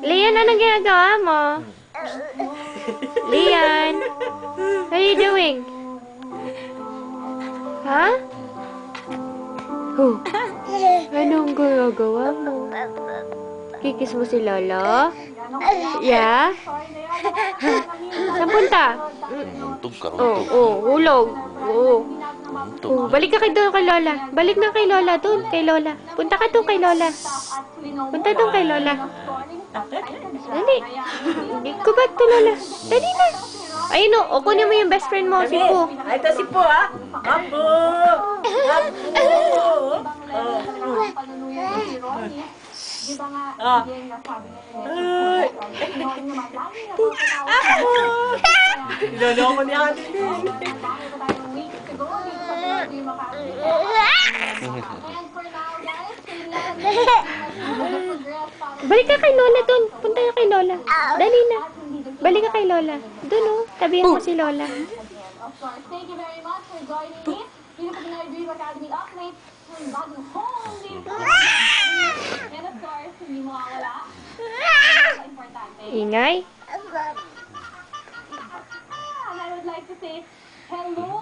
Lian, anong ginagawa mo? Lian, what are you doing? Ha? Oh, anong ginagawa mo? Kikis mo si Lolo? Yeah? Saan punta? Untog ka, Oh, untog. oh, hulog. Oh. Untog. Oh, balik ka doon kay Lola. Balik na kay Lola. Doon kay Lola. Punta ka doon kay Lola. Punta doon kay Lola. Dali. Hindi ko ba ito, Lola? Dali na. Ayun o. Kunin mo yung best friend mo, si Po. Ito si Po, ha? Apo! Apo! Apo! Niloloko niya ka din. Balik ka kay Lola doon. Punta ka kay Lola. Dali na. Balik ka kay Lola. Doon o. Tabihan mo si Lola. Of course, thank you very much for joining me. Dito po Pinoy Dream Academy Upmates. Yung bagong home dito. And of course, hindi mawawala. Importante. Ingay. And I would like to say hello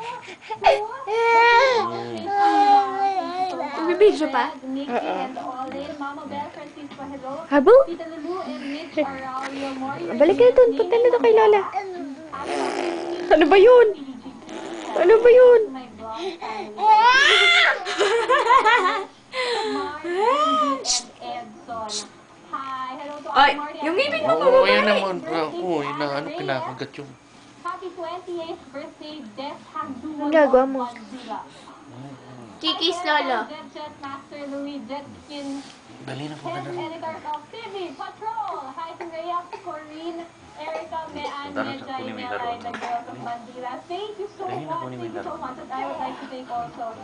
Bibidyo pa? Nikki and Olin, Mama Belle, Francisco, hello. Habo? Tita Lulu and Mitch Araulio Moore. Balik ka doon. Punta na doon kay Lola. Ano ba yun? Ano ba yun? My blog Edson. Hi, hello to Ay, Marty. yung ngipin mo Oo, ayan naman. Oo, na ano, kinakagat yung... Happy 28th birthday, Des Hagduan. Ang gagawa mo? Manzila. Kikis Lolo. Jet Master Louis Jetskin. Dali na po, Head dali na. editor of TV Patrol. Hi to Rhea, Corinne, Erica, Mean, Medja, Inelay, the girls of Manzila. Thank you so much. Thank you so much. And I would like to thank also